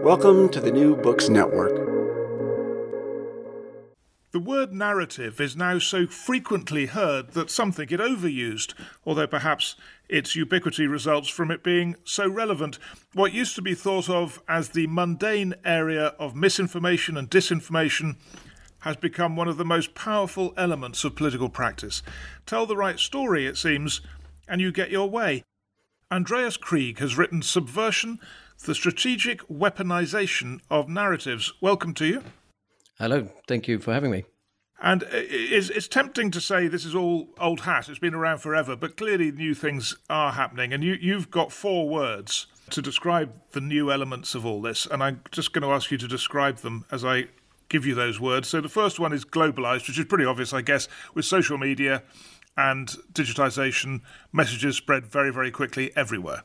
Welcome to the New Books Network. The word narrative is now so frequently heard that some think it overused, although perhaps its ubiquity results from it being so relevant. What used to be thought of as the mundane area of misinformation and disinformation has become one of the most powerful elements of political practice. Tell the right story, it seems, and you get your way. Andreas Krieg has written Subversion, the Strategic Weaponization of Narratives. Welcome to you. Hello, thank you for having me. And it's tempting to say this is all old hat, it's been around forever, but clearly new things are happening. And you've got 4 words to describe the new elements of all this, and I'm just going to ask you to describe them as I give you those words. So the first one is globalized, which is pretty obvious, I guess, with social media and digitization, messages spread very, very quickly everywhere.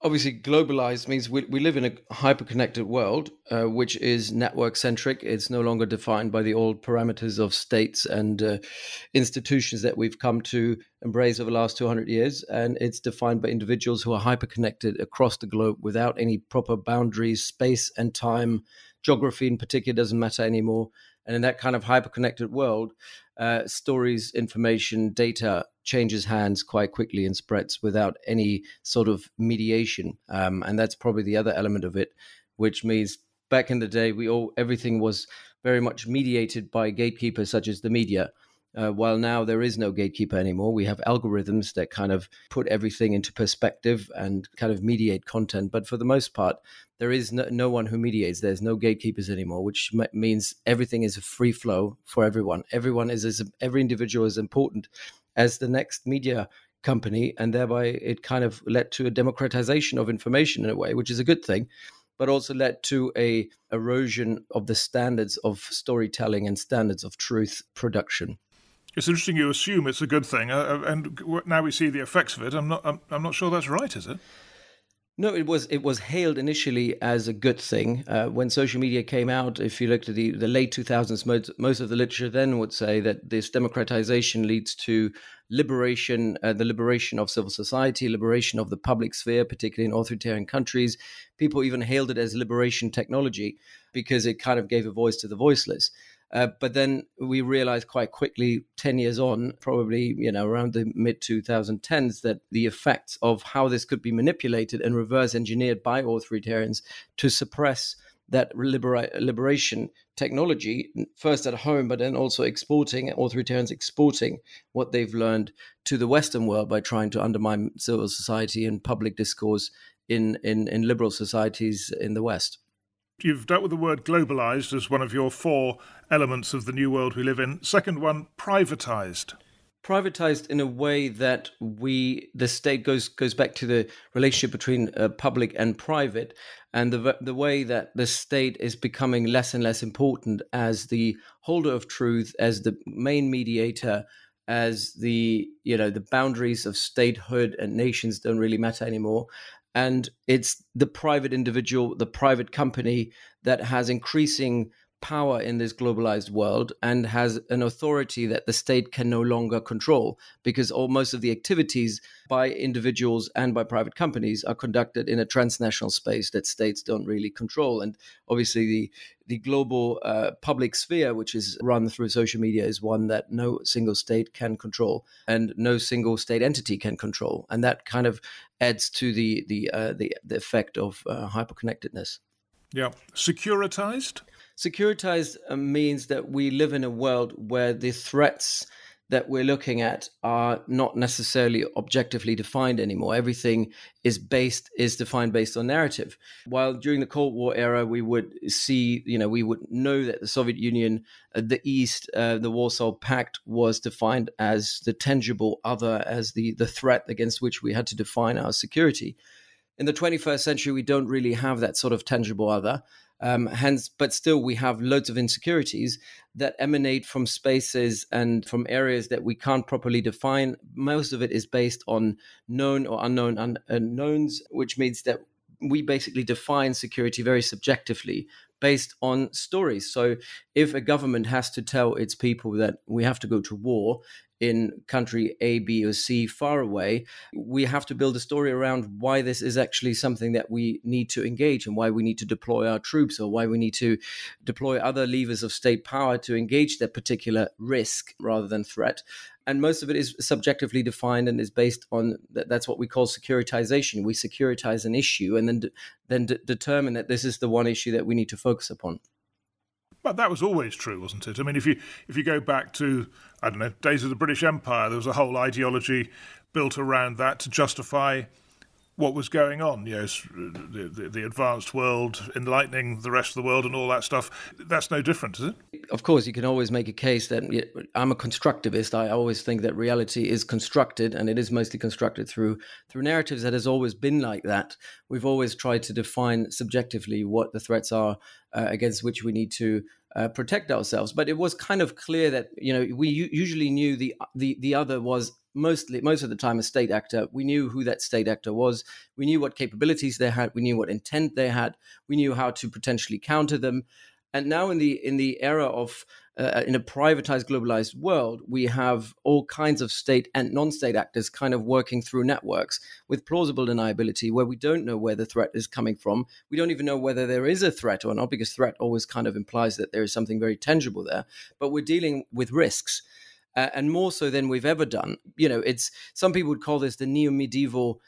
Obviously, globalized means we live in a hyper-connected world, which is network-centric. It's no longer defined by the old parameters of states and institutions that we've come to embrace over the last 200 years. And it's defined by individuals who are hyper-connected across the globe without any proper boundaries, space and time. Geography in particular doesn't matter anymore. And in that kind of hyper-connected world, stories, information, data changes hands quite quickly and spreads without any sort of mediation. And that's probably the other element of it, which means back in the day, everything was very much mediated by gatekeepers such as the media. While now there is no gatekeeper anymore, we have algorithms that kind of put everything into perspective and kind of mediate content. But for the most part, there is no one who mediates. There's no gatekeepers anymore, which means everything is a free flow for everyone. Every individual is important as the next media company, and thereby it kind of led to a democratization of information in a way, which is a good thing, but also led to a erosion of the standards of storytelling and standards of truth production. It's interesting you assume it's a good thing, and now we see the effects of it. I'm not sure that's right, is it? No, it was hailed initially as a good thing. When social media came out, if you looked at the late 2000s, most of the literature then would say that this democratization leads to liberation, the liberation of civil society, liberation of the public sphere, particularly in authoritarian countries. People even hailed it as liberation technology because it kind of gave a voice to the voiceless. But then we realized quite quickly, 10 years on, probably around the mid-2010s, that the effects of how this could be manipulated and reverse engineered by authoritarians to suppress that liberation technology, first at home, but then also authoritarians exporting what they've learned to the Western world by trying to undermine civil society and public discourse in liberal societies in the West. You've dealt with the word globalized as one of your 4 elements of the new world we live in. Second one, privatized. Privatized in a way that the state goes back to the relationship between public and private, and the way that the state is becoming less and less important as the holder of truth, as the main mediator, as the boundaries of statehood and nations don't really matter anymore. And it's the private individual, the private company that has increasing power in this globalized world and has an authority that the state can no longer control, because most of the activities by individuals and by private companies are conducted in a transnational space that states don't really control. And obviously the global public sphere, which is run through social media, is one that no single state can control and no single state entity can control. And that kind of adds to the effect of hyperconnectedness. Yeah. Securitized? Securitized means that we live in a world where the threats that we're looking at are not necessarily objectively defined anymore. Everything is defined based on narrative. While during the Cold War era, we would we would know that the Soviet Union, the East, the Warsaw Pact was defined as the tangible other, as the threat against which we had to define our security. In the 21st century, we don't really have that sort of tangible other. But still we have loads of insecurities that emanate from spaces and from areas that we can't properly define. Most of it is based on known or unknown unknowns, which means that we basically define security very subjectively based on stories. So if a government has to tell its people that we have to go to war in country A, B, or C far away, we have to build a story around why this is actually something that we need to engage and why we need to deploy our troops or why we need to deploy other levers of state power to engage that particular risk rather than threat. And most of it is subjectively defined and is based on that's what we call securitization. We securitize an issue and then determine that this is the one issue that we need to focus upon. But that was always true, wasn't it? I mean, if you go back to, I don't know, days of the British Empire, there was a whole ideology built around that to justify what was going on. Yes, the advanced world enlightening the rest of the world and all that stuff. That's no different, is it? Of course, you can always make a case that I'm a constructivist. I always think that reality is constructed, and it is mostly constructed through narratives. That has always been like that. We've always tried to define subjectively what the threats are against which we need to protect ourselves. But it was kind of clear that we usually knew the other was most of the time a state actor. We knew who that state actor was. We knew what capabilities they had. We knew what intent they had. We knew how to potentially counter them. And now in the era of in a privatized, globalized world, we have all kinds of state and non-state actors kind of working through networks with plausible deniability where we don't know where the threat is coming from. We don't even know whether there is a threat or not, because threat always kind of implies that there is something very tangible there. But we're dealing with risks. And more so than we've ever done. It's some people would call this the neo-medieval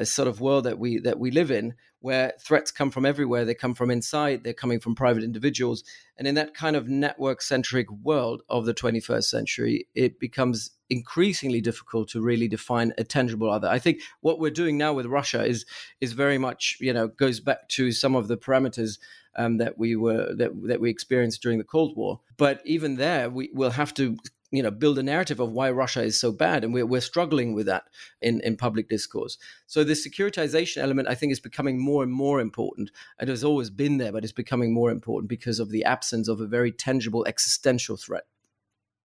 sort of world that we live in, where threats come from everywhere. They come from inside. They're coming from private individuals. And in that kind of network-centric world of the 21st century, it becomes increasingly difficult to really define a tangible other. I think what we're doing now with Russia is very much goes back to some of the parameters that we experienced during the Cold War. But even there, we will have to build a narrative of why Russia is so bad. And we're struggling with that in public discourse. So the securitization element, I think, is becoming more and more important. It has always been there, but it's becoming more important because of the absence of a very tangible existential threat.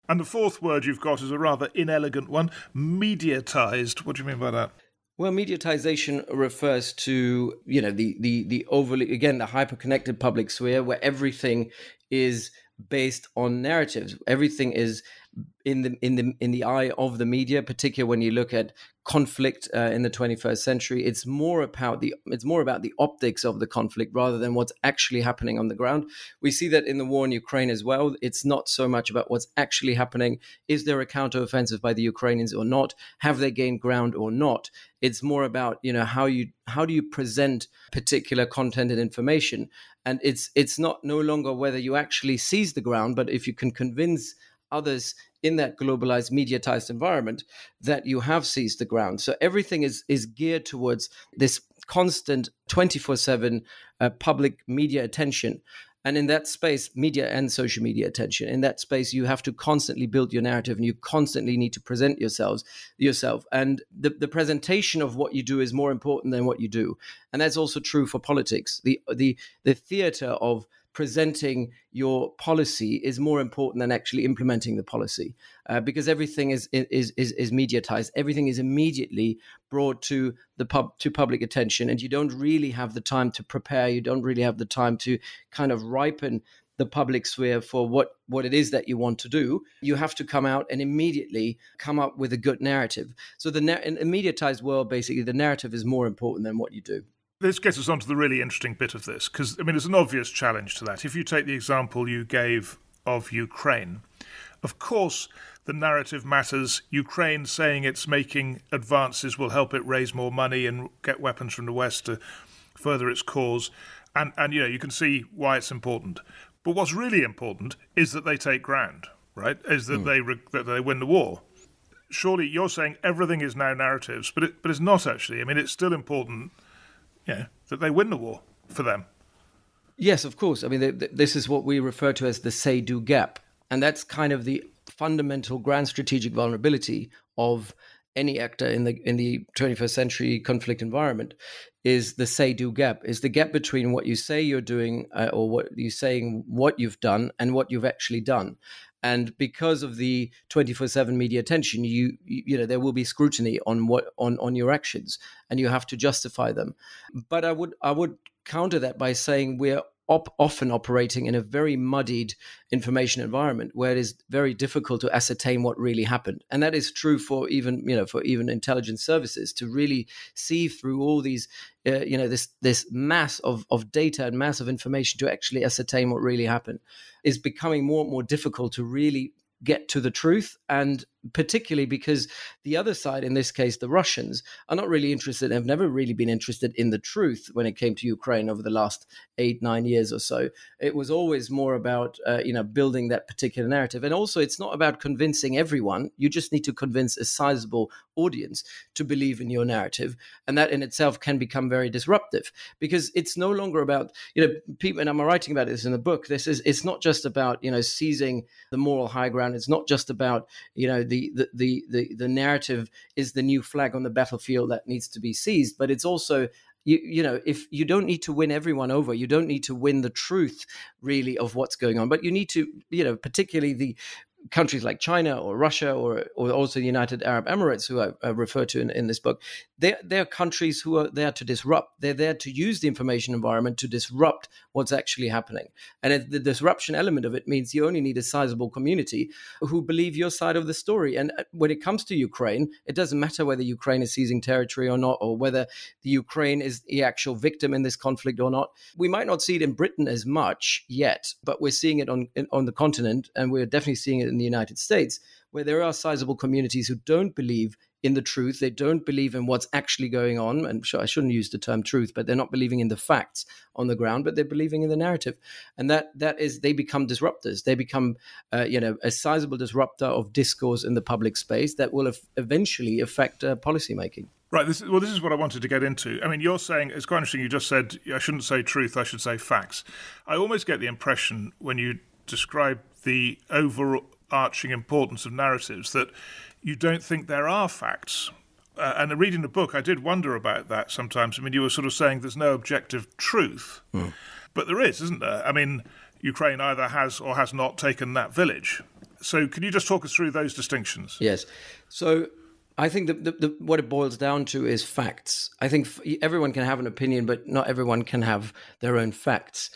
And the fourth word you've got is a rather inelegant one, mediatized. What do you mean by that? Well, mediatization refers to, the overly, again, the hyper-connected public sphere where everything is based on narratives. Everything is in the eye of the media, particularly when you look at conflict in the 21st century. It's more about the optics of the conflict rather than what's actually happening on the ground. We see that in the war in Ukraine as well. It's not so much about what's actually happening. Is there a counteroffensive by the Ukrainians or not? Have they gained ground or not? It's more about how do you present particular content and information, and it's no longer whether you actually seize the ground, but if you can convince others in that globalized, mediatized environment that you have seized the ground. So everything is geared towards this constant 24/7 public media attention. And in that space, media and social media attention, in that space, you have to constantly build your narrative and you constantly need to present yourself. And the presentation of what you do is more important than what you do. And that's also true for politics. The theater of presenting your policy is more important than actually implementing the policy, because everything is mediatized. Everything is immediately brought to public attention, and you don't really have the time to prepare. You don't really have the time to kind of ripen the public sphere for what it is that you want to do. You have to come out and immediately come up with a good narrative. So in a mediatized world, basically, the narrative is more important than what you do. This gets us on to the really interesting bit of this, because, there's an obvious challenge to that. If you take the example you gave of Ukraine, of course, the narrative matters. Ukraine saying it's making advances will help it raise more money and get weapons from the West to further its cause. And you can see why it's important. But what's really important is that they take ground, right? Is that they win the war. Surely you're saying everything is now narratives, but it's not actually. It's still important that they win the war for them. Yes, of course. This is what we refer to as the say-do gap. And that's kind of the fundamental grand strategic vulnerability of any actor in the 21st century conflict environment, is the say-do gap, is the gap between what you say you're doing or what you're saying, what you've done and what you've actually done. And because of the 24/7 media attention, you know there will be scrutiny on on your actions, and you have to justify them. But I would counter that by saying we're often operating in a very muddied information environment where it is very difficult to ascertain what really happened. And that is true for even, for even intelligence services to really see through all these, this mass of data and mass of information to actually ascertain what really happened is becoming more and more difficult to really get to the truth. And particularly because the other side, in this case, the Russians, are not really interested, have never really been interested in the truth when it came to Ukraine over the last 8-9 years or so. It was always more about, building that particular narrative. And also, it's not about convincing everyone. You just need to convince a sizable audience to believe in your narrative. And that in itself can become very disruptive because it's no longer about, people, and I'm writing about this in the book, it's not just about, seizing the moral high ground. It's not just about, the narrative is the new flag on the battlefield that needs to be seized, but it's also, if you don't need to win everyone over, you don't need to win the truth really of what's going on, but you need to, particularly the countries like China or Russia or also the United Arab Emirates, who I refer to in this book, they're countries who are there to disrupt. They're there to use the information environment to disrupt what's actually happening. And the disruption element of it means you only need a sizable community who believe your side of the story. And when it comes to Ukraine, it doesn't matter whether Ukraine is seizing territory or not, or whether the Ukraine is the actual victim in this conflict or not. We might not see it in Britain as much yet, but we're seeing it on the continent, and we're definitely seeing it in the United States, where there are sizable communities who don't believe in the truth. They don't believe in what's actually going on. And sure, I shouldn't use the term truth, but they're not believing in the facts on the ground, but they're believing in the narrative. And that is, they become disruptors. They become, a sizable disruptor of discourse in the public space that will eventually affect policymaking. Right. This is what I wanted to get into. I mean, you're saying, it's quite interesting, you just said, I shouldn't say truth, I should say facts. I almost get the impression when you describe the overarching importance of narratives that you don't think there are facts. And reading the book, I did wonder about that sometimes. I mean, you were sort of saying there's no objective truth, but there is, isn't there? I mean, Ukraine either has or has not taken that village. So can you just talk us through those distinctions? Yes. So I think what it boils down to is facts. I think everyone can have an opinion, but not everyone can have their own facts.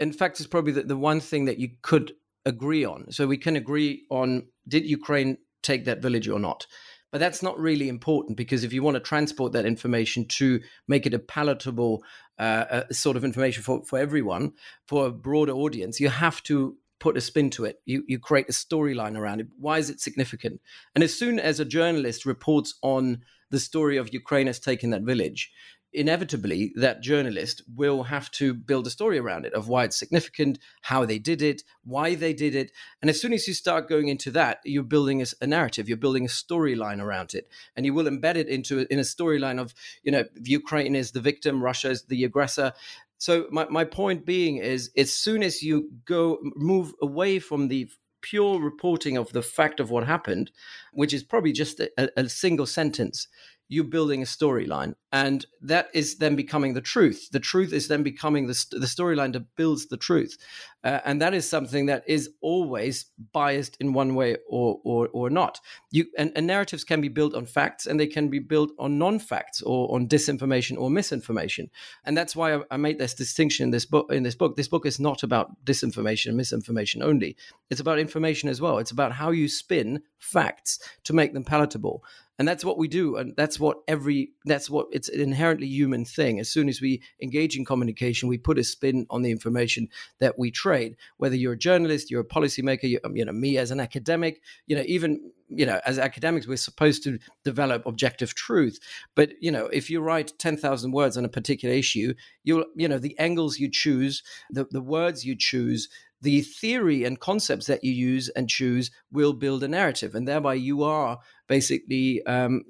And facts is probably the one thing that you could agree on. So we can agree on, did Ukraine take that village or not? But that's not really important, because if you want to transport that information to make it a palatable sort of information for everyone, for a broader audience, you have to put a spin to it. You create a storyline around it. Why is it significant? And as soon as a journalist reports on the story of Ukraine has taken that village, inevitably that journalist will have to build a story around it of why it's significant, how they did it, why they did it. And as soon as you start going into that, you're building a narrative, you're building a storyline around it. And you will embed it in a storyline of, Ukraine is the victim, Russia is the aggressor. So my point being is, as soon as you move away from the pure reporting of the fact of what happened, which is probably just a single sentence, you're building a storyline, and that is then becoming the truth. The truth is then becoming the storyline that builds the truth, and that is something that is always biased in one way or not. And narratives can be built on facts, and they can be built on non-facts or on disinformation or misinformation, and that's why I made this distinction in this book. This book is not about disinformation and misinformation only. It's about information as well. It's about how you spin facts to make them palatable. And that's what we do. And that's what it's an inherently human thing. As soon as we engage in communication, we put a spin on the information that we trade. Whether you're a journalist, you're a policymaker, me as an academic, as academics, we're supposed to develop objective truth. But, if you write 10,000 words on a particular issue, the angles you choose, the words you choose, the theory and concepts that you use and choose will build a narrative. And thereby you are basically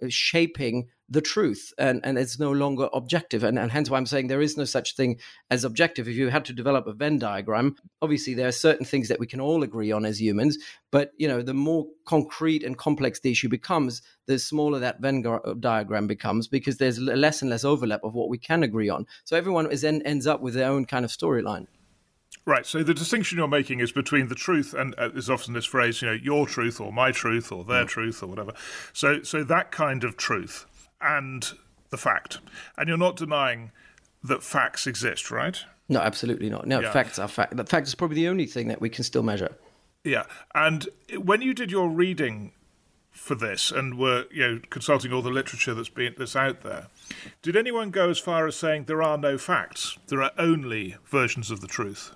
shaping the truth. And it's no longer objective. And hence why I'm saying there is no such thing as objective. If you had to develop a Venn diagram, obviously there are certain things that we can all agree on as humans. But, the more concrete and complex the issue becomes, the smaller that Venn diagram becomes, because there's less and less overlap of what we can agree on. So everyone ends up with their own kind of storyline. Right. So the distinction you're making is between the truth and there's often this phrase, your truth or my truth or their truth or whatever. So that kind of truth and the fact. And you're not denying that facts exist, right? No, absolutely not. No, facts are fact. The fact is probably the only thing that we can still measure. Yeah. And when you did your reading for this and were consulting all the literature that's out there, did anyone go as far as saying there are no facts, there are only versions of the truth?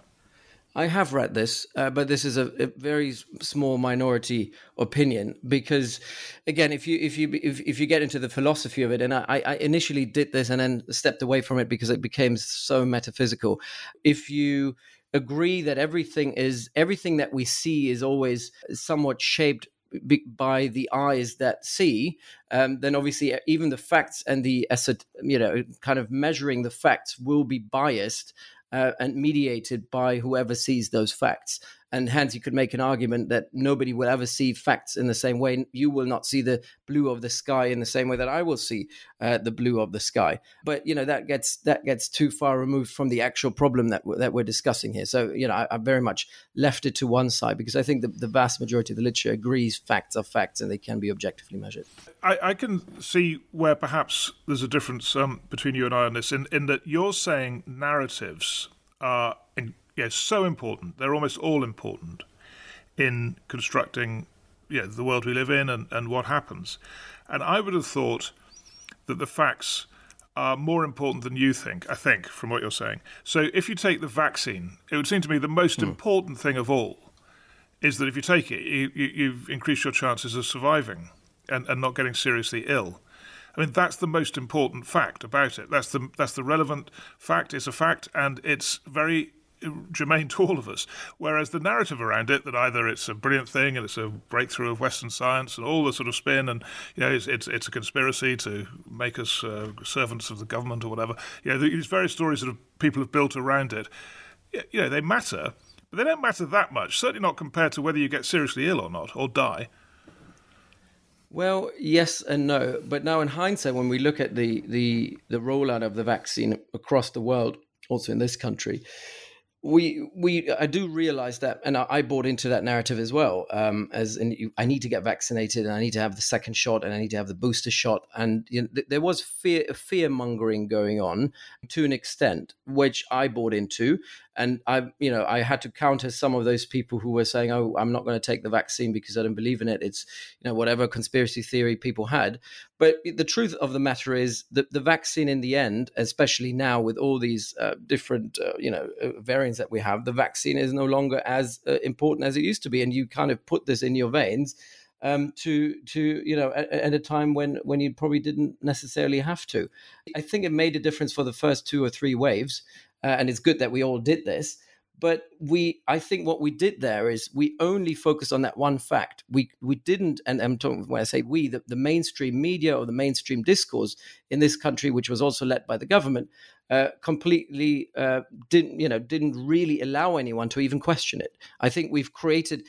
I have read this, but this is a very small minority opinion because, again, if you get into the philosophy of it, and I initially did this and then stepped away from it because it became so metaphysical. If you agree that everything that we see is always somewhat shaped by the eyes that see, then obviously even the facts and the kind of measuring the facts will be biased and mediated by whoever sees those facts. And hence you could make an argument that nobody will ever see facts in the same way. You will not see the blue of the sky in the same way that I will see the blue of the sky. But that gets too far removed from the actual problem that we're discussing here. So I very much left it to one side because I think the vast majority of the literature agrees facts are facts and they can be objectively measured. I can see where perhaps there's a difference between you and I on this in that you're saying narratives are so important. They're almost all important in constructing the world we live in and what happens. And I would have thought that the facts are more important than you think, I think, from what you're saying. So if you take the vaccine, it would seem to me the most important thing of all is that if you take it, you've increased your chances of surviving and not getting seriously ill. I mean, that's the most important fact about it. That's the relevant fact. It's a fact, and it's very germane to all of us. Whereas the narrative around it, that either it's a brilliant thing and it's a breakthrough of Western science and all the sort of spin, and it's a conspiracy to make us servants of the government or whatever. These various stories that people have built around it. They matter, but they don't matter that much. Certainly not compared to whether you get seriously ill or not or die. Well, yes and no. But now in hindsight, when we look at the rollout of the vaccine across the world, also in this country, I do realize that, and I bought into that narrative as well. I need to get vaccinated, and I need to have the second shot, and I need to have the booster shot. And there was fear mongering going on to an extent, which I bought into. And I had to counter some of those people who were saying, "Oh, I'm not going to take the vaccine because I don't believe in it." It's whatever conspiracy theory people had. But the truth of the matter is that the vaccine, in the end, especially now with all these different variants that we have, the vaccine is no longer as important as it used to be. And you kind of put this in your veins at a time when you probably didn't necessarily have to. I think it made a difference for the first 2 or 3 waves. And it's good that we all did this. But I think what we did there is we only focused on that one fact. We didn't, and I'm talking when I say we, the mainstream media or the mainstream discourse in this country, which was also led by the government, completely didn't really allow anyone to even question it. I think it created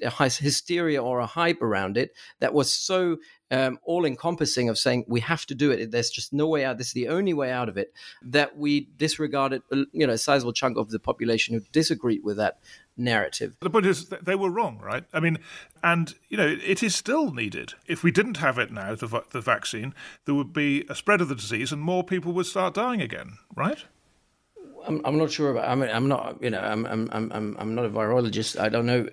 a hysteria or a hype around it that was so all-encompassing of saying we have to do it. There's just no way out. This is the only way out of it. That we disregarded, a sizable chunk of the population who disagreed with that narrative. The point is, they were wrong, right? I mean, and it is still needed. If we didn't have it now, the vaccine, there would be a spread of the disease, and more people would start dying again, right? I'm not sure about. I mean, I'm not. I'm not a virologist. I don't know.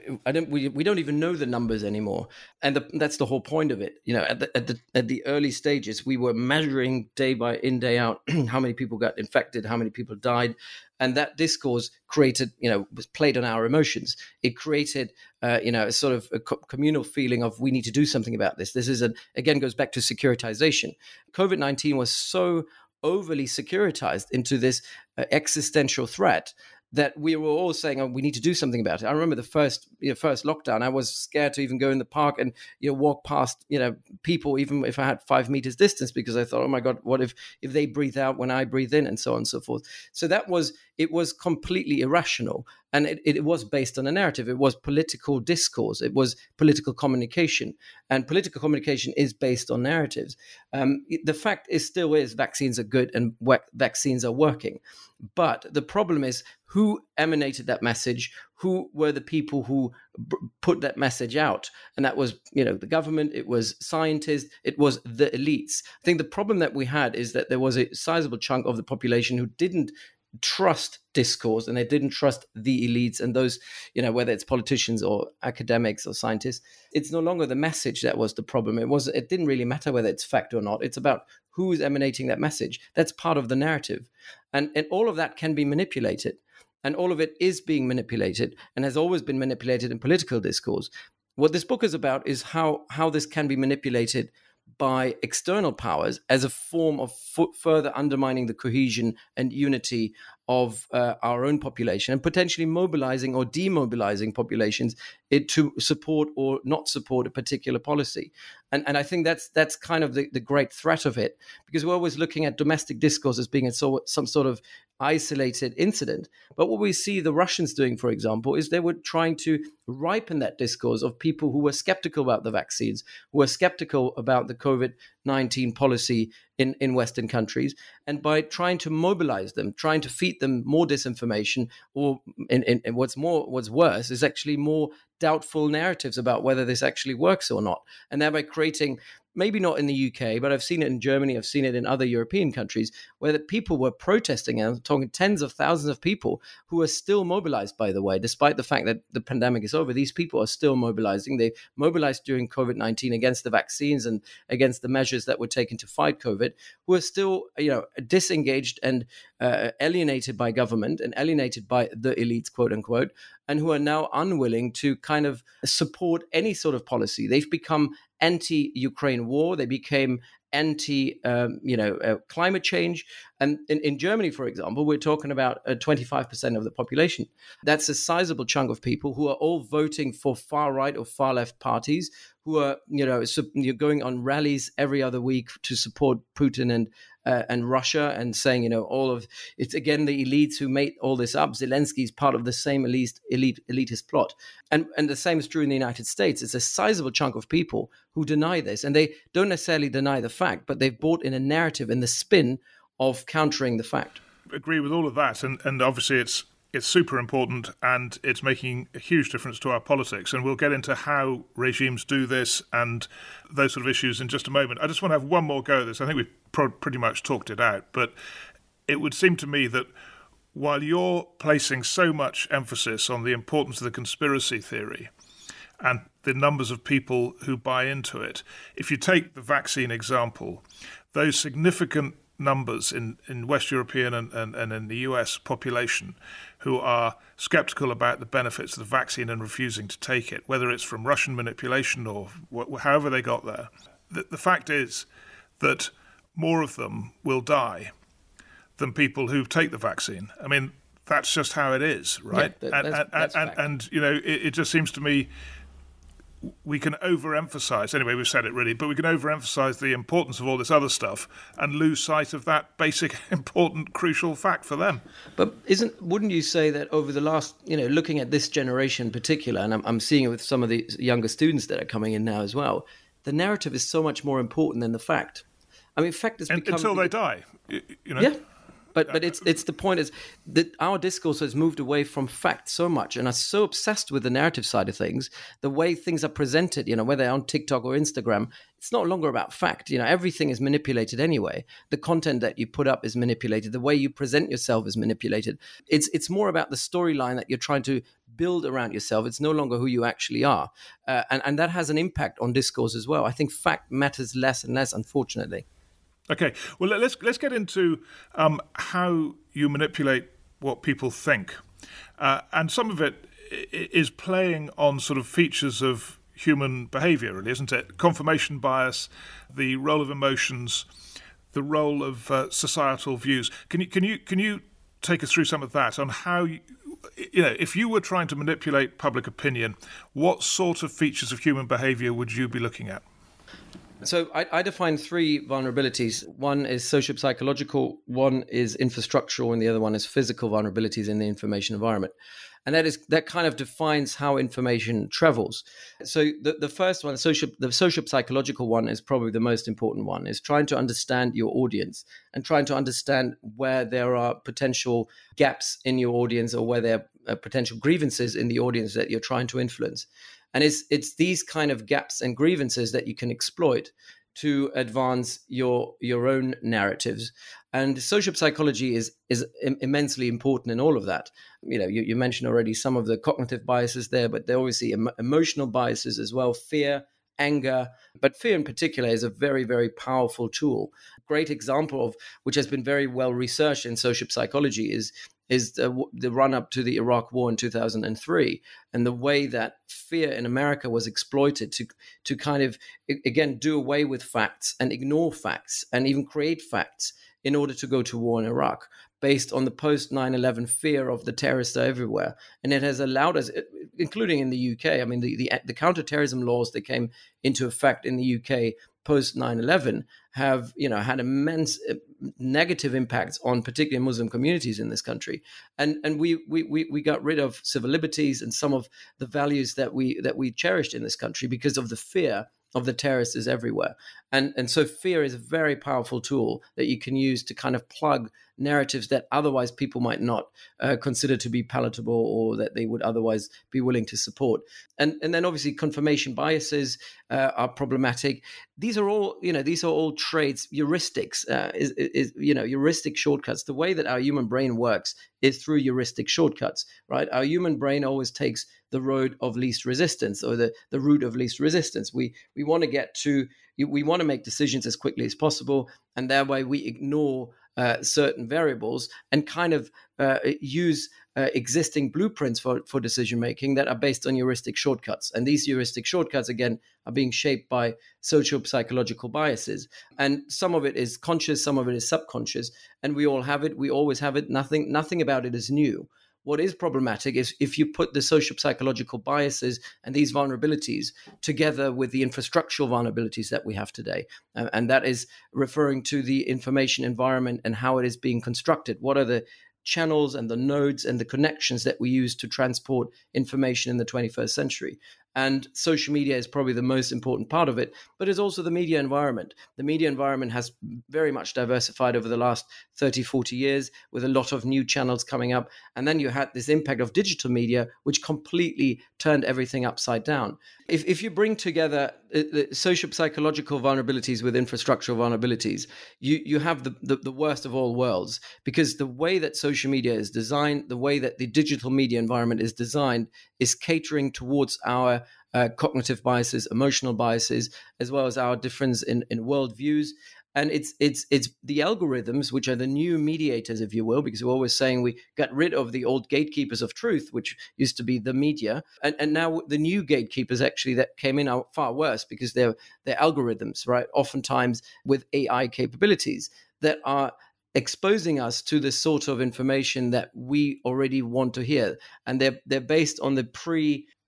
We don't even know the numbers anymore, and that's the whole point of it. At the early stages, we were measuring day by in, day out how many people got infected, how many people died, and that discourse created, was played on our emotions. It created, a sort of a communal feeling of we need to do something about this. This is again goes back to securitization. COVID-19 was so overly securitized into this existential threat that we were all saying, "Oh, we need to do something about it." I remember the first lockdown. I was scared to even go in the park and walk past people, even if I had 5 meters distance, because I thought, "Oh my God, what if they breathe out when I breathe in," and so on and so forth. So that was it was completely irrational. And it was based on a narrative. It was political discourse. It was political communication. And political communication is based on narratives. The fact is still is vaccines are good and vaccines are working. But the problem is who emanated that message, who were the people who put that message out. And that was, the government, it was scientists, it was the elites. I think the problem that we had is that there was a sizable chunk of the population who didn't trust discourse, and they didn't trust the elites and those, whether it's politicians or academics or scientists. It's no longer the message that was the problem. It didn't really matter whether it's fact or not. It's about who is emanating that message. That's part of the narrative. And all of that can be manipulated. And all of it is being manipulated and has always been manipulated in political discourse. What this book is about is how this can be manipulated by external powers as a form of further undermining the cohesion and unity of our own population, and potentially mobilizing or demobilizing populations to support or not support a particular policy. And I think that's kind of the great threat of it, because we're always looking at domestic discourse as being some sort of isolated incident. But what we see the Russians doing, for example, is they were trying to ripen that discourse of people who were skeptical about the vaccines, who were skeptical about the COVID-19 policy in Western countries, and by trying to mobilize them, trying to feed them more disinformation, or and what's worse is actually more doubtful narratives about whether this actually works or not, and thereby creating, maybe not in the UK, but I've seen it in Germany, I've seen it in other European countries, where the people were protesting, and I'm talking tens of thousands of people who are still mobilized, by the way, despite the fact that the pandemic is over. These people are still mobilizing. They mobilized during COVID-19 against the vaccines and against the measures that were taken to fight COVID, who are still, disengaged and alienated by government and alienated by the elites, quote unquote, and who are now unwilling to kind of support any sort of policy. They've become anti-Ukraine war. They became anti-climate change. And in Germany, for example, we're talking about 25% of the population. That's a sizable chunk of people who are all voting for far right or far left parties, who are, going on rallies every other week to support Putin and Russia, and saying, all of it's again the elites who made all this up. Zelensky's part of the same elitist plot, and the same is true in the United States. It's a sizable chunk of people who deny this, and they don't necessarily deny the fact, but they've bought in a narrative and the spin of countering the fact. Agree with all of that, and obviously it's super important, and it's making a huge difference to our politics. And we'll get into how regimes do this and those sort of issues in just a moment. I just want to have one more go at this. I think we've pretty much talked it out, but it would seem to me that while you're placing so much emphasis on the importance of the conspiracy theory and the numbers of people who buy into it, if you take the vaccine example, those significant numbers in West European and in the US population who are skeptical about the benefits of the vaccine and refusing to take it, whether it's from Russian manipulation or however they got there. The fact is that more of them will die than people who take the vaccine. I mean, that's just how it is, right? Yeah, that's fact. And it just seems to me we can overemphasize, anyway, we've said it really, but we can overemphasize the importance of all this other stuff and lose sight of that basic, important, crucial fact for them. But wouldn't you say that over the last, looking at this generation in particular, and I'm seeing it with some of the younger students that are coming in now as well, the narrative is so much more important than the fact. I mean, fact has become... Until they die, Yeah. But it's the point is that our discourse has moved away from fact so much, and are so obsessed with the narrative side of things, the way things are presented, whether on TikTok or Instagram, it's no longer about fact. Everything is manipulated anyway. The content that you put up is manipulated. The way you present yourself is manipulated. It's more about the storyline that you're trying to build around yourself. It's no longer who you actually are, and that has an impact on discourse as well. I think fact matters less and less, unfortunately. Okay, well, let's get into how you manipulate what people think. And some of it is playing on sort of features of human behaviour, really, isn't it? Confirmation bias, the role of emotions, the role of societal views. Can you take us through some of that on how if you were trying to manipulate public opinion, what sort of features of human behaviour would you be looking at? So I define three vulnerabilities. One is social psychological, one is infrastructural, and the other one is physical vulnerabilities in the information environment. And that kind of defines how information travels. So the first one, the social psychological one, is probably the most important one, is trying to understand your audience and trying to understand where there are potential gaps in your audience or where there are potential grievances in the audience that you're trying to influence. And it's these kind of gaps and grievances that you can exploit to advance your own narratives. And social psychology is immensely important in all of that. You mentioned already some of the cognitive biases there, but there are obviously emotional biases as well, fear, anger. But fear in particular is a very, very powerful tool. Great example of which has been very well researched in social psychology is the run up to the Iraq War in 2003, and the way that fear in America was exploited to kind of, again, do away with facts and ignore facts and even create facts in order to go to war in Iraq, based on the post 9/11 fear of the terrorists are everywhere. And it has allowed us, including in the UK, I mean, the counterterrorism laws that came into effect in the UK post 9/11 have had immense negative impacts on particularly Muslim communities in this country, and we got rid of civil liberties and some of the values that we cherished in this country because of the fear of the terrorists is everywhere. And so fear is a very powerful tool that you can use to kind of plug narratives that otherwise people might not consider to be palatable or that they would otherwise be willing to support. And then obviously confirmation biases are problematic. These are all traits, heuristics, heuristic shortcuts. The way that our human brain works is through heuristic shortcuts, right? Our human brain always takes the road of least resistance, or the route of least resistance. We want to make decisions as quickly as possible, and that way we ignore certain variables and kind of use existing blueprints for decision making that are based on heuristic shortcuts. And these heuristic shortcuts, again, are being shaped by social psychological biases. And some of it is conscious, some of it is subconscious, and we all have it. We always have it. Nothing about it is new. What is problematic is if you put the social psychological biases and these vulnerabilities together with the infrastructural vulnerabilities that we have today. And that is referring to the information environment and how it is being constructed. What are the channels and the nodes and the connections that we use to transport information in the 21st century? And social media is probably the most important part of it, but it's also the media environment. The media environment has very much diversified over the last 30, 40 years with a lot of new channels coming up. And then you had this impact of digital media, which completely turned everything upside down. If you bring together the social psychological vulnerabilities with infrastructural vulnerabilities, you have the worst of all worlds, because the way that social media is designed, the way that the digital media environment is designed, is catering towards our cognitive biases, emotional biases, as well as our difference in worldviews. And it's the algorithms, which are the new mediators, if you will, because we're always saying we got rid of the old gatekeepers of truth, which used to be the media. And now the new gatekeepers actually that came in are far worse, because they're algorithms, right? Oftentimes with AI capabilities that are exposing us to the sort of information that we already want to hear. And they're based on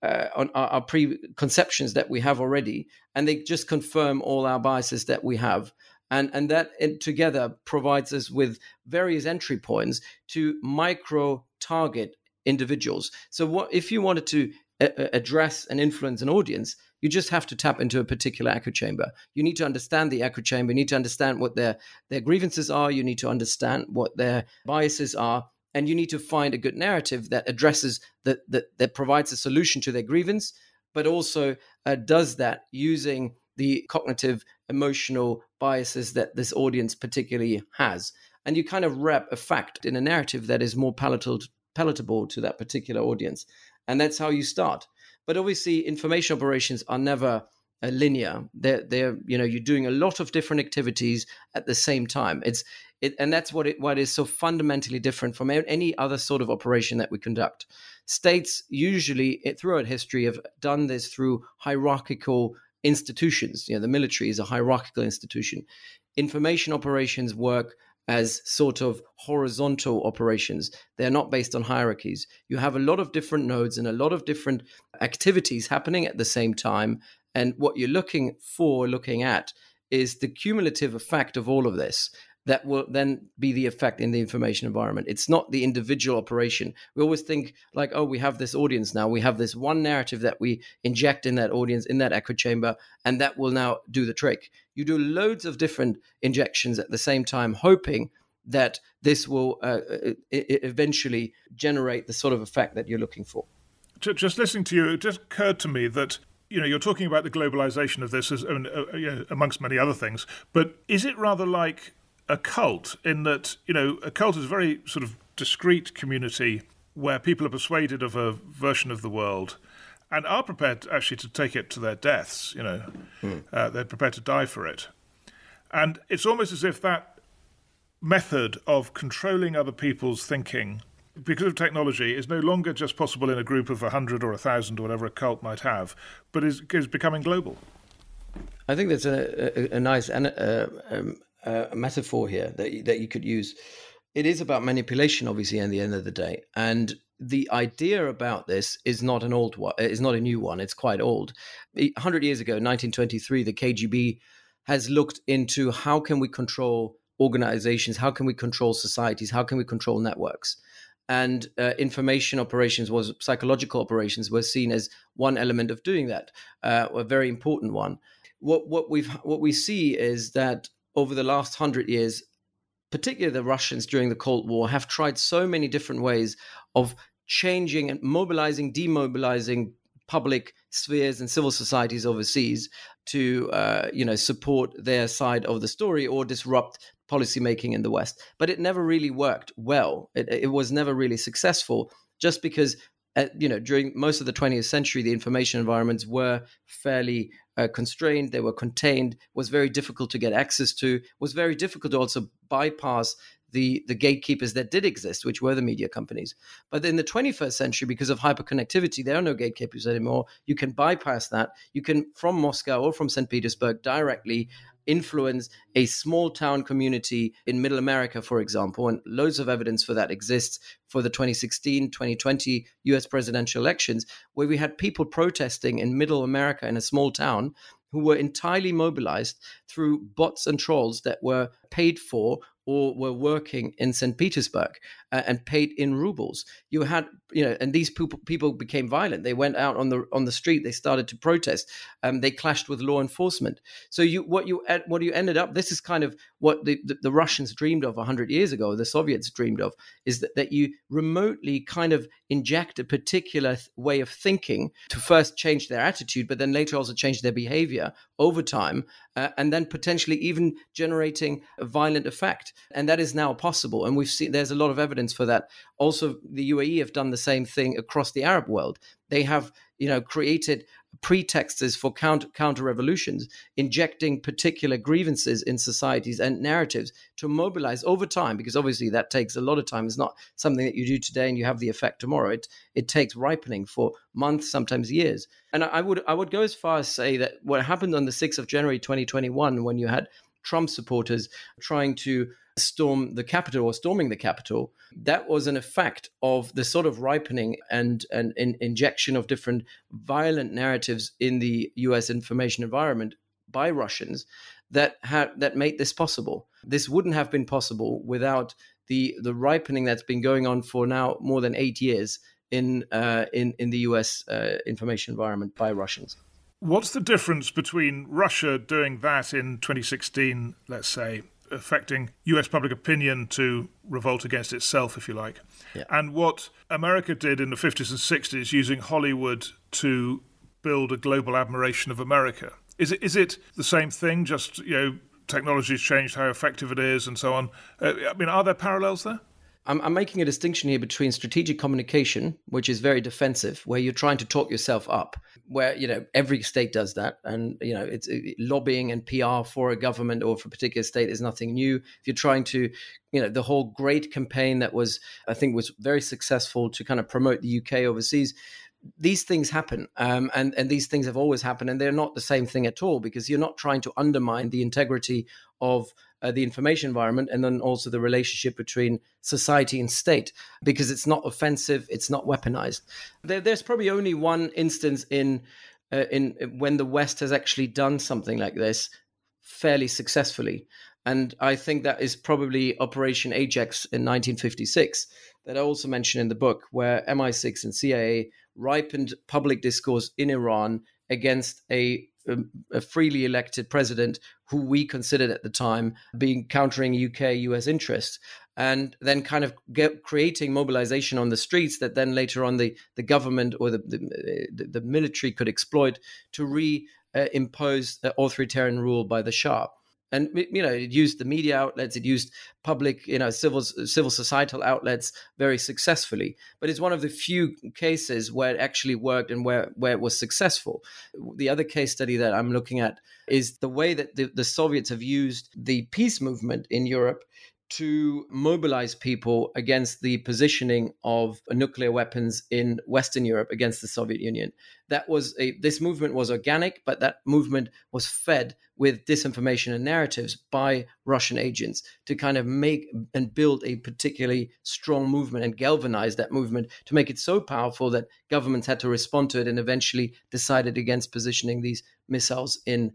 on our preconceptions that we have already, and they just confirm all our biases that we have. And that together provides us with various entry points to micro target individuals. So what if you wanted to address and influence an audience, you just have to tap into a particular echo chamber. You need to understand the echo chamber. You need to understand what their grievances are. You need to understand what their biases are. And you need to find a good narrative that addresses that provides a solution to their grievance, but also does that using the cognitive, emotional biases that this audience particularly has. And you kind of wrap a fact in a narrative that is more palatable to that particular audience. And that's how you start. But obviously, information operations are never linear. They're you're doing a lot of different activities at the same time. And that's what is so fundamentally different from any other sort of operation that we conduct. States usually throughout history have done this through hierarchical institutions. The military is a hierarchical institution. Information operations work as sort of horizontal operations. They're not based on hierarchies. You have a lot of different nodes and a lot of different activities happening at the same time, And what you're looking at is the cumulative effect of all of this that will then be the effect in the information environment. It's not the individual operation. We always think like, oh, we have this audience now. We have this one narrative that we inject in that audience, in that echo chamber, and that will now do the trick. You do loads of different injections at the same time, hoping that this will eventually generate the sort of effect that you're looking for. Just listening to you, it just occurred to me that you're talking about the globalization of this as amongst many other things, but is it rather like a cult in that, a cult is a very sort of discrete community where people are persuaded of a version of the world and are prepared actually to take it to their deaths, they're prepared to die for it. And it's almost as if that method of controlling other people's thinking because of technology is no longer just possible in a group of 100 or 1,000 or whatever a cult might have, but is becoming global. I think that's a nice metaphor here that you could use. It is about manipulation, obviously, at the end of the day. And the idea about this is not an old one. It's not a new one. It's quite old. 100 years ago, 1923, the KGB has looked into how can we control organizations, how can we control societies, how can we control networks. And information operations, psychological operations, were seen as one element of doing that, a very important one. What we see is that over the last 100 years, particularly the Russians during the Cold War, have tried so many different ways of changing and mobilizing, demobilizing public spheres and civil societies overseas to support their side of the story or disrupt policymaking in the West. But it never really worked well. It was never really successful, just because during most of the 20th century, the information environments were fairly constrained. They were contained. Was very difficult to get access to. Was very difficult to also bypass the gatekeepers that did exist, which were the media companies. But in the 21st century, because of hyperconnectivity, there are no gatekeepers anymore. You can bypass that. You can, from Moscow or from St. Petersburg, directly influence a small town community in Middle America, for example, and loads of evidence for that exists for the 2016, 2020 US presidential elections, where we had people protesting in Middle America in a small town who were entirely mobilized through bots and trolls that were paid for or were working in St. Petersburg and paid in rubles. You had, and these people became violent. They went out on the street. They started to protest. They clashed with law enforcement. So what you ended up, this is kind of what the Russians dreamed of 100 years ago, the Soviets dreamed of, is that you remotely kind of inject a particular way of thinking to first change their attitude, but then later also change their behavior over time, and then potentially even generating a violent effect. And that is now possible. And we've seen there's a lot of evidence for that. Also, the UAE have done the same thing across the Arab world. They have, created pretexts for counter revolutions, injecting particular grievances in societies and narratives to mobilize over time, because obviously that takes a lot of time. It's not something that you do today and you have the effect tomorrow. It takes ripening for months, sometimes years. And I would go as far as say that what happened on the 6th of January 2021, when you had Trump supporters trying to storming the Capitol, that was an effect of the sort of ripening and injection of different violent narratives in the US information environment by Russians that made this possible. This wouldn't have been possible without the ripening that's been going on for now more than 8 years in the US information environment by Russians. What's the difference between Russia doing that in 2016, let's say, affecting US public opinion to revolt against itself, if you like, and what America did in the 50s and 60s using Hollywood to build a global admiration of America? Is it the same thing, just, technology's changed how effective it is and so on? Are there parallels there? I'm making a distinction here between strategic communication, which is very defensive, where you're trying to talk yourself up, where, every state does that. And, it's lobbying and PR for a government or for a particular state is nothing new. If you're trying to, the whole great campaign that I think was very successful to kind of promote the UK overseas, these things happen, and these things have always happened, and they're not the same thing at all, because you're not trying to undermine the integrity of the information environment, and then also the relationship between society and state, because it's not offensive, it's not weaponized. There's probably only one instance in in when the West has actually done something like this fairly successfully. And I think that is probably Operation Ajax in 1956 that I also mentioned in the book, where MI6 and CIA ripened public discourse in Iran against a freely elected president who we considered at the time being countering UK-US interests, and then kind of creating mobilization on the streets that then later on the government or the military could exploit to impose authoritarian rule by the Shah. And it used the media outlets, it used public, civil societal outlets very successfully. But it's one of the few cases where it actually worked and where it was successful. The other case study that I'm looking at is the way that the Soviets have used the peace movement in Europe to mobilize people against the positioning of nuclear weapons in Western Europe against the Soviet Union. This movement was organic, but that movement was fed with disinformation and narratives by Russian agents to kind of make and build a particularly strong movement and galvanize that movement to make it so powerful that governments had to respond to it and eventually decided against positioning these missiles in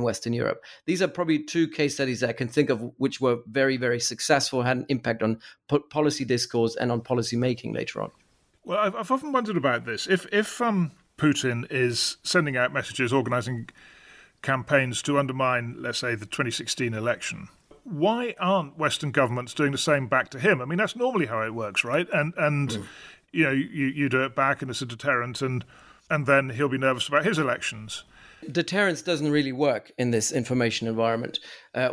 Western Europe. These are probably two case studies that I can think of which were very, very successful, had an impact on policy discourse and on policy making later on. Well, I've often wondered about this. If Putin is sending out messages, organising campaigns to undermine, let's say, the 2016 election, why aren't Western governments doing the same back to him? I mean, that's normally how it works, right? And you do it back, and it's a deterrent, and then he'll be nervous about his elections. Deterrence doesn't really work in this information environment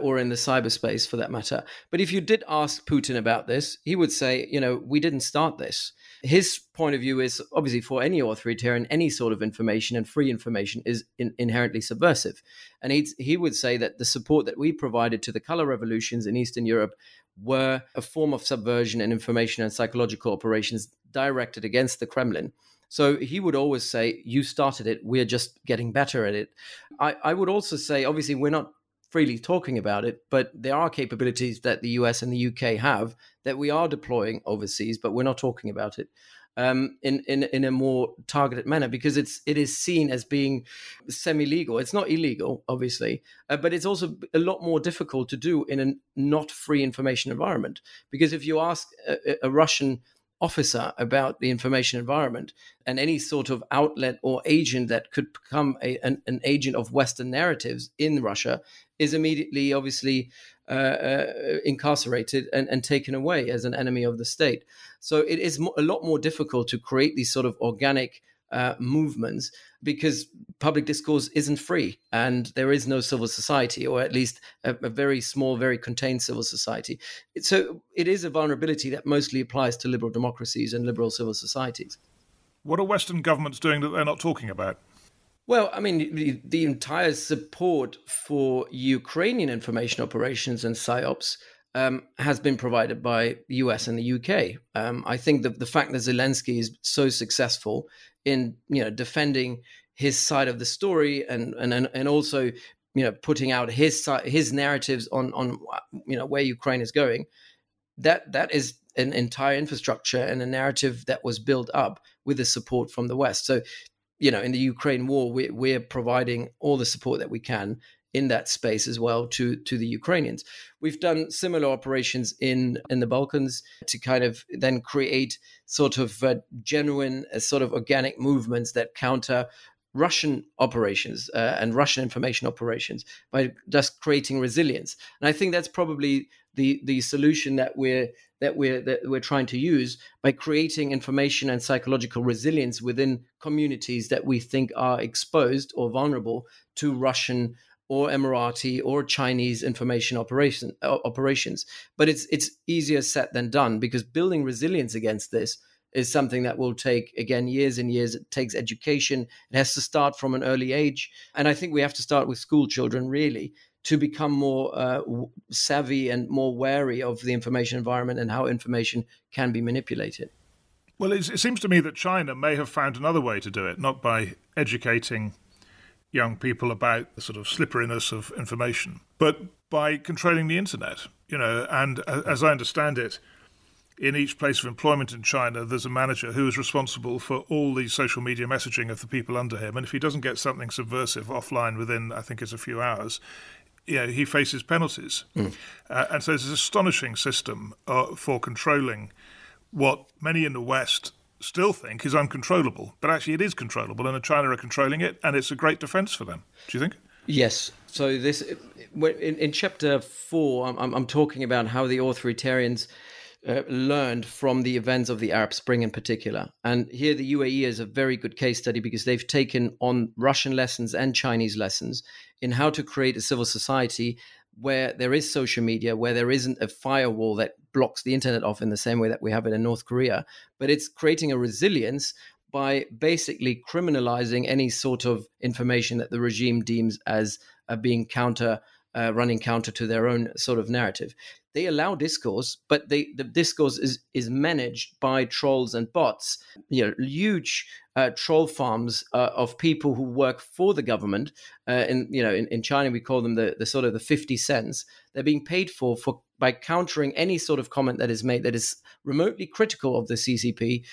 or in the cyberspace for that matter. But if you did ask Putin about this, he would say, we didn't start this. His point of view is obviously for any authoritarian, any sort of information and free information is inherently subversive. And he would say that the support that we provided to the color revolutions in Eastern Europe were a form of subversion and information and psychological operations directed against the Kremlin. So he would always say, you started it, we're just getting better at it. I would also say, obviously, we're not freely talking about it, but there are capabilities that the US and the UK have that we are deploying overseas, but we're not talking about it in a more targeted manner because it is seen as being semi-legal. It's not illegal, obviously, but it's also a lot more difficult to do in a not free information environment. Because if you ask a Russian officer about the information environment and any sort of outlet or agent that could become an agent of Western narratives in Russia is immediately, obviously, incarcerated and taken away as an enemy of the state. So it is a lot more difficult to create these sort of organic movements because public discourse isn't free and there is no civil society, or at least a very small, very contained civil society. So it is a vulnerability that mostly applies to liberal democracies and liberal civil societies. What are Western governments doing that they're not talking about? Well, I mean, the entire support for Ukrainian information operations and PSYOPs has been provided by the US and the UK. I think that the fact that Zelensky is so successful in defending his side of the story and also putting out his narratives on where Ukraine is going, that is an entire infrastructure and a narrative that was built up with the support from the West. So in the Ukraine war, we're providing all the support that we can in that space as well to the Ukrainians. We've done similar operations in the Balkans to kind of then create sort of genuine sort of organic movements that counter Russian operations and Russian information operations by just creating resilience. And I think that's probably the solution that we're trying to use by creating information and psychological resilience within communities that we think are exposed or vulnerable to Russian or Emirati or Chinese information operations. But it's easier said than done because building resilience against this is something that will take, again, years and years. It takes education. It has to start from an early age. And I think we have to start with school children, really, to become more savvy and more wary of the information environment and how information can be manipulated. Well, it seems to me that China may have found another way to do it, not by educating young people about the sort of slipperiness of information, but by controlling the internet. And as I understand it, in each place of employment in China, there's a manager who is responsible for all the social media messaging of the people under him. And if he doesn't get something subversive offline within, I think it's a few hours, he faces penalties. And so there's this astonishing system for controlling what many in the West still think is uncontrollable. But actually it is controllable, and China are controlling it, and it's a great defense for them. Do you think? Yes. So this in chapter 4, I'm talking about how the authoritarians learned from the events of the Arab Spring in particular. And here the UAE is a very good case study because they've taken on Russian lessons and Chinese lessons in how to create a civil society where there is social media, where there isn't a firewall that blocks the internet off in the same way that we have it in North Korea, but it's creating a resilience by basically criminalizing any sort of information that the regime deems as being running counter to their own sort of narrative. They allow discourse, but the discourse is managed by trolls and bots. Huge troll farms of people who work for the government. In China, we call them the sort of the 50 cents. They're being paid for by countering any sort of comment that is made that is remotely critical of the CCP,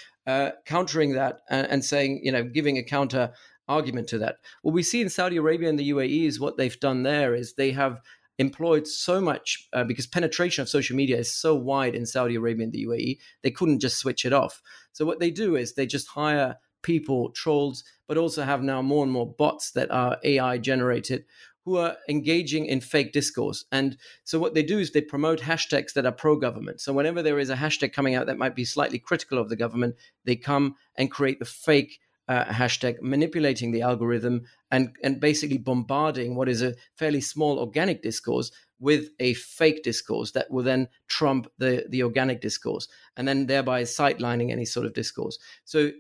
countering that and saying, giving a counter argument to that. What we see in Saudi Arabia and the UAE is what they've done there is they have employed so much because penetration of social media is so wide in Saudi Arabia and the UAE, they couldn't just switch it off. So what they do is they just hire people, trolls, but also have now more and more bots that are AI generated who are engaging in fake discourse. And so what they do is they promote hashtags that are pro-government. So whenever there is a hashtag coming out that might be slightly critical of the government, they come and create a fake hashtag, manipulating the algorithm and basically bombarding what is a fairly small organic discourse with a fake discourse that will then trump the organic discourse, and then thereby sidelining any sort of discourse. So,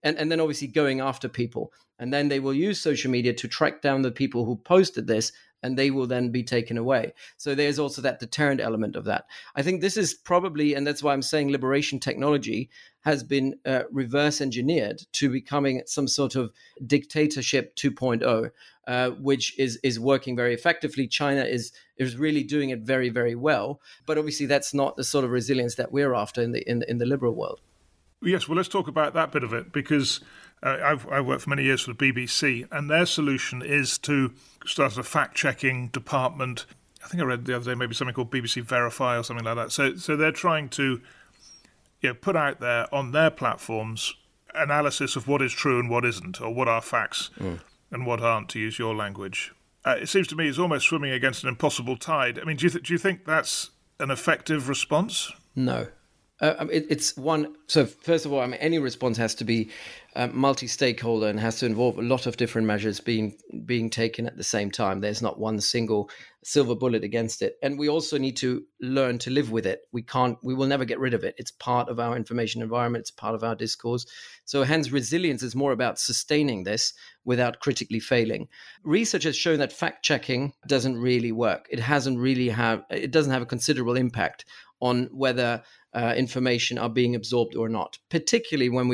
and then obviously going after people, and then they will use social media to track down the people who posted this, and they will then be taken away. So there's also that deterrent element of that. I think this is probably, and that's why I'm saying liberation technology has been reverse engineered to becoming some sort of dictatorship 2.0, which is working very effectively. China is really doing it very, very well. But obviously that's not the sort of resilience that we're after in the liberal world. Yes, well, let's talk about that bit of it, because I've worked for many years for the BBC, and their solution is to start a fact-checking department. I think I read the other day maybe something called BBC Verify or something like that. So they're trying to put out there on their platforms analysis of what is true and what isn't, or what are facts and what aren't, to use your language. It seems to me it's almost swimming against an impossible tide. I mean, do you think that's an effective response? No. It's one. So first of all, any response has to be multi-stakeholder and has to involve a lot of different measures being taken at the same time. There's not one single silver bullet against it. And we also need to learn to live with it. We will never get rid of it. It's part of our information environment. It's part of our discourse. So hence resilience is more about sustaining this without critically failing. Research has shown that fact-checking doesn't really work. It doesn't have a considerable impact on whether information are being absorbed or not, particularly when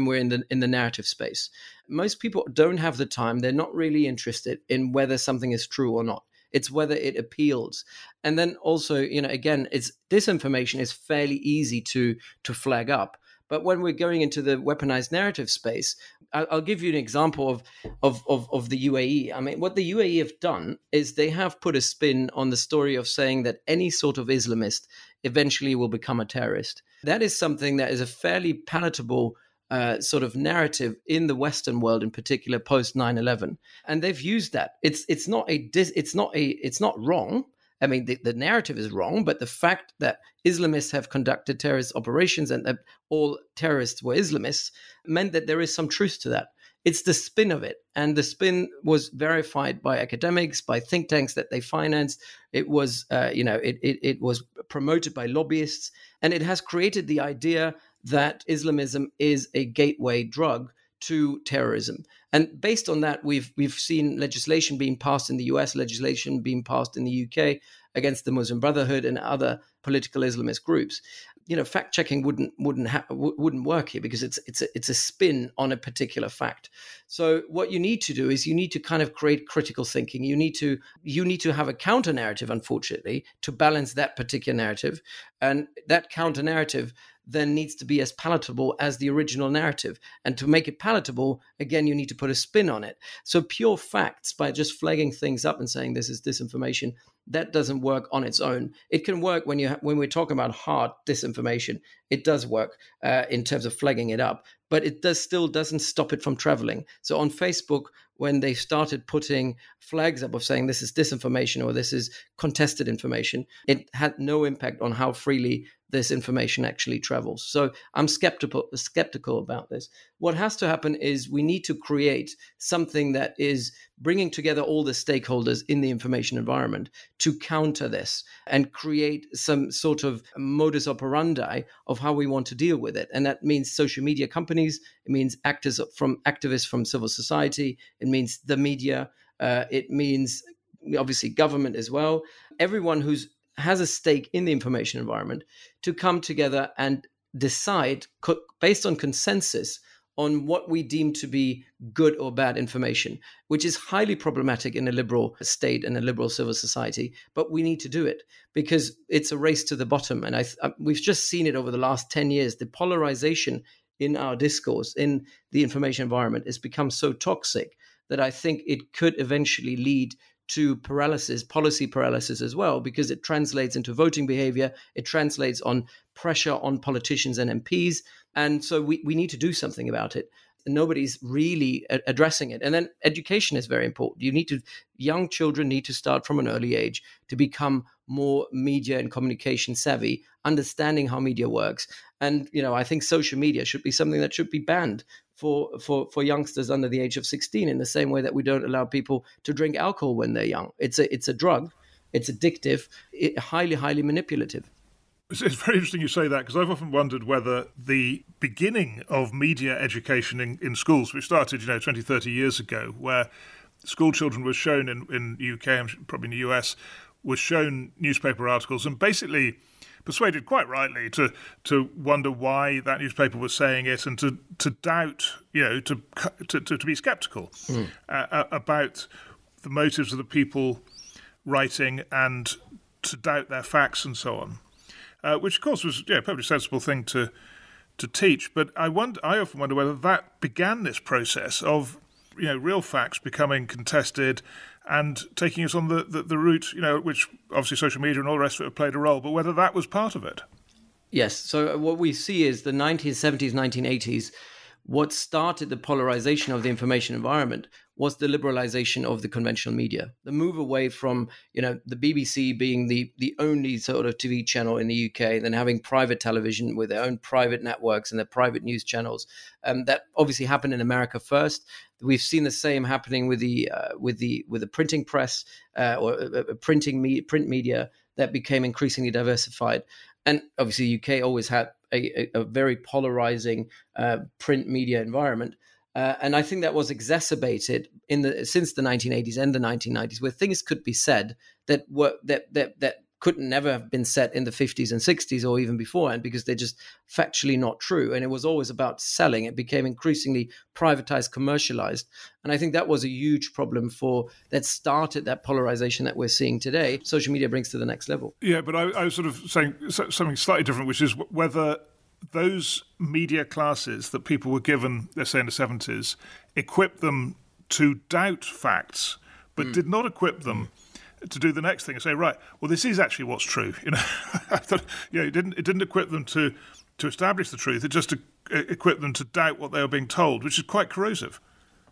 we're in the narrative space. Most people don't have the time. They're not really interested in whether something is true or not. It's whether it appeals. And then also, again, disinformation is fairly easy to flag up. But when we're going into the weaponized narrative space, I'll give you an example of the UAE. I mean, what the UAE have done is they have put a spin on the story of saying that any sort of Islamist eventually will become a terrorist. That is something that is a fairly palatable sort of narrative in the Western world, in particular post 9/11, and they've used that. It's not wrong. I mean, the narrative is wrong, but the fact that Islamists have conducted terrorist operations and that all terrorists were Islamists meant that there is some truth to that. It's the spin of it. And the spin was verified by academics, by think tanks that they financed. It was, it was promoted by lobbyists. And it has created the idea that Islamism is a gateway drug to terrorism. And based on that, we've seen legislation being passed in the US, legislation being passed in the UK against the Muslim Brotherhood and other political Islamist groups. Fact checking wouldn't work here because it's a spin on a particular fact. So what you need to do is you need to kind of create critical thinking. You need to have a counter narrative, unfortunately, to balance that particular narrative, and that counter narrative then needs to be as palatable as the original narrative. And to make it palatable, again, you need to put a spin on it. So pure facts, by just flagging things up and saying this is disinformation, that doesn't work on its own. It can work when we're talking about hard disinformation. It does work in terms of flagging it up, but it still doesn't stop it from traveling. So on Facebook, when they started putting flags up of saying this is disinformation or this is contested information, it had no impact on how freely this information actually travels. So I'm skeptical about this. What has to happen is we need to create something that is bringing together all the stakeholders in the information environment to counter this and create some sort of modus operandi of how we want to deal with it. And that means social media companies, it means activists from civil society, it means the media, it means obviously government as well. Everyone has a stake in the information environment to come together and decide based on consensus on what we deem to be good or bad information, which is highly problematic in a liberal state and a liberal civil society. But we need to do it because it's a race to the bottom. And we've just seen it over the last 10 years. The polarization in our discourse, in the information environment, has become so toxic that I think it could eventually lead to policy paralysis as well, because it translates into voting behavior. It translates on pressure on politicians and MPs. And so we need to do something about it. Nobody's really addressing it. And then education is very important. Young children need to start from an early age to become more media and communication savvy, understanding how media works. And, I think social media should be something that should be banned for youngsters under the age of 16, in the same way that we don't allow people to drink alcohol when they're young. It's a drug. It's addictive, highly, highly manipulative. It's very interesting you say that, because I've often wondered whether the beginning of media education in schools, which started 20, 30 years ago, where school children were shown in the UK and probably in the US, were shown newspaper articles and basically persuaded quite rightly to wonder why that newspaper was saying it and to doubt, to be sceptical about the motives of the people writing and to doubt their facts and so on. Which, of course, was a perfectly sensible thing to teach. But I often wonder whether that began this process of real facts becoming contested and taking us on the route, which obviously social media and all the rest of it have played a role, but whether that was part of it. Yes. So what we see is the 1970s, 1980s, what started the polarization of the information environment was the liberalization of the conventional media, the move away from, the BBC being the only sort of TV channel in the UK, then having private television with their own private networks and their private news channels. That obviously happened in America first. We've seen the same happening with the printing press or print media that became increasingly diversified. And obviously, UK always had a very polarizing print media environment. And I think that was exacerbated since the 1980s and the 1990s, where things could be said that could never have been said in the 50s and 60s or even before, and because they're just factually not true. And it was always about selling. It became increasingly privatized, commercialized. And I think that was a huge problem that started that polarization that we're seeing today. Social media brings to the next level. Yeah, but I was sort of saying something slightly different, which is whether those media classes that people were given, let's say in the 70s, equipped them to doubt facts, but did not equip them to do the next thing and say, right, well, this is actually what's true. I thought, it didn't equip them to establish the truth. It just equipped them to doubt what they were being told, which is quite corrosive.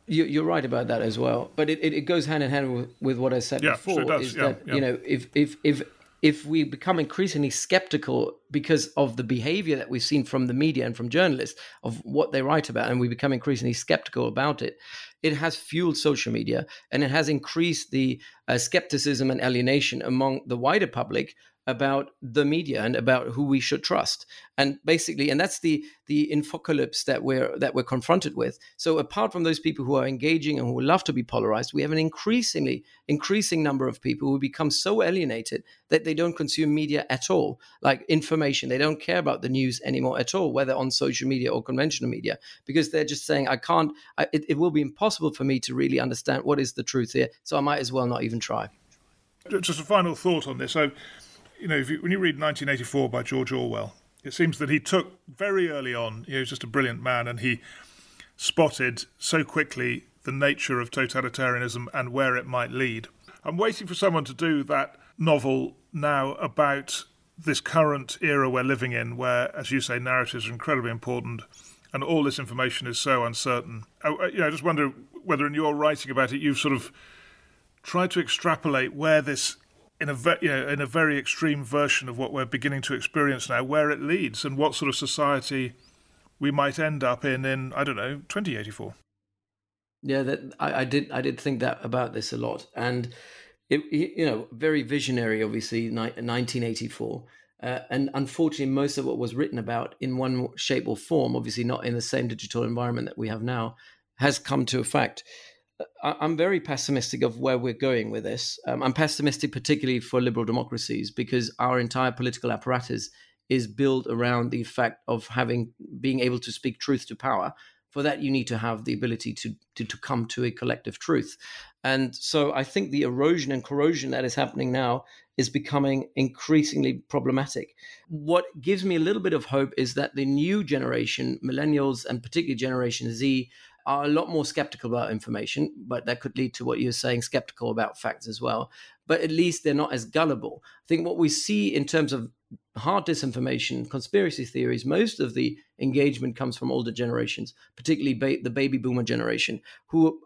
You're right about that as well, but it goes hand in hand with what I said before. Sure does. Is that if we become increasingly skeptical because of the behavior that we've seen from the media and from journalists of what they write about, and we become increasingly skeptical about it, it has fueled social media and it has increased the skepticism and alienation among the wider public about the media and about who we should trust. And basically, and that's the infocalypse that we're confronted with. So apart from those people who are engaging and who love to be polarized, we have an increasing number of people who become so alienated that they don't consume media at all, like information. They don't care about the news anymore at all, whether on social media or conventional media, because they're just saying, it will be impossible for me to really understand what is the truth here. So I might as well not even try. Just a final thought on this. So, when you read 1984 by George Orwell, It seems that he took very early on, he was just a brilliant man, and he spotted so quickly the nature of totalitarianism and where it might lead. I'm waiting for someone to do that novel now about this current era we're living in, where, as you say, narratives are incredibly important and all this information is so uncertain. I just wonder whether in your writing about it you've sort of tried to extrapolate where this, in a very extreme version of what we're beginning to experience now, where it leads and what sort of society we might end up in I don't know, 2084. Yeah, I did think that about this a lot, and it very visionary, obviously, 1984. And unfortunately, most of what was written about in one shape or form, obviously not in the same digital environment that we have now, has come to a fact. I'm very pessimistic of where we're going with this. I'm pessimistic particularly for liberal democracies because our entire political apparatus is built around the fact of being able to speak truth to power. For that, you need to have the ability to come to a collective truth. And so I think the erosion and corrosion that is happening now is becoming increasingly problematic. What gives me a little bit of hope is that the new generation, millennials and particularly Generation Z, are a lot more skeptical about information, but that could lead to what you're saying, skeptical about facts as well. But at least they're not as gullible. I think what we see in terms of hard disinformation, conspiracy theories, most of the engagement comes from older generations, particularly the baby boomer generation, who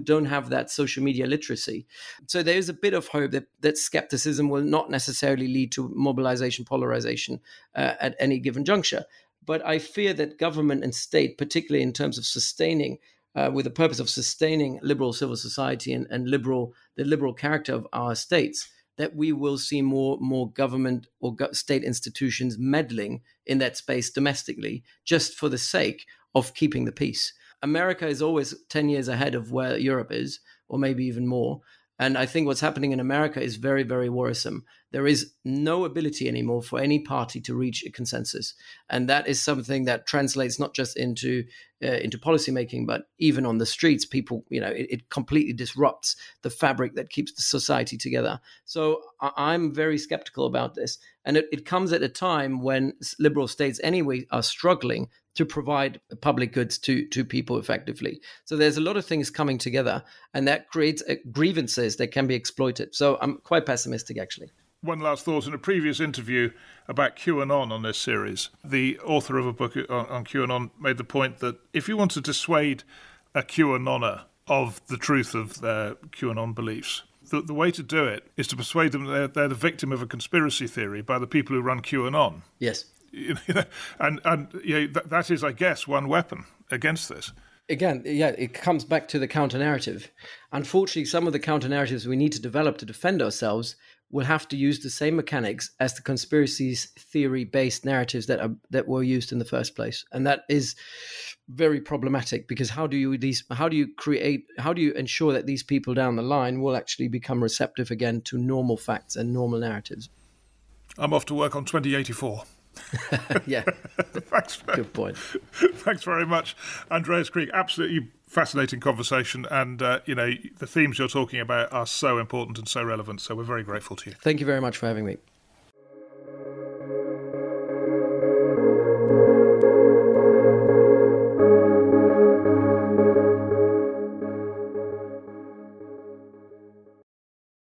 don't have that social media literacy. So there is a bit of hope that skepticism will not necessarily lead to mobilization, polarization at any given juncture. But I fear that government and state, particularly in terms of sustaining, with the purpose of sustaining liberal civil society and the liberal character of our states, that we will see more government or state institutions meddling in that space domestically, just for the sake of keeping the peace. America is always 10 years ahead of where Europe is, or maybe even more. And I think what's happening in America is very, very worrisome. There is no ability anymore for any party to reach a consensus. And that is something that translates not just into policymaking, but even on the streets, people, it completely disrupts the fabric that keeps the society together. So I'm very skeptical about this. And it comes at a time when liberal states anyway are struggling to provide public goods to people effectively. So there's a lot of things coming together, and that creates grievances that can be exploited. So I'm quite pessimistic, actually. One last thought. In a previous interview about QAnon on this series, the author of a book on QAnon made the point that if you want to dissuade a QAnoner of the truth of their QAnon beliefs, the way to do it is to persuade them that they're the victim of a conspiracy theory by the people who run QAnon. Yes. That is, I guess, one weapon against this. Again, yeah, it comes back to the counter-narrative. Unfortunately, some of the counter-narratives we need to develop to defend ourselves will have to use the same mechanics as the conspiracy theory-based narratives that were used in the first place, and that is very problematic. Because how do you ensure that these people down the line will actually become receptive again to normal facts and normal narratives? I'm off to work on 2084. Yeah, good point. Thanks very much, Andreas Krieg. Absolutely fascinating conversation, and the themes you're talking about are so important and so relevant. So we're very grateful to you. Thank you very much for having me.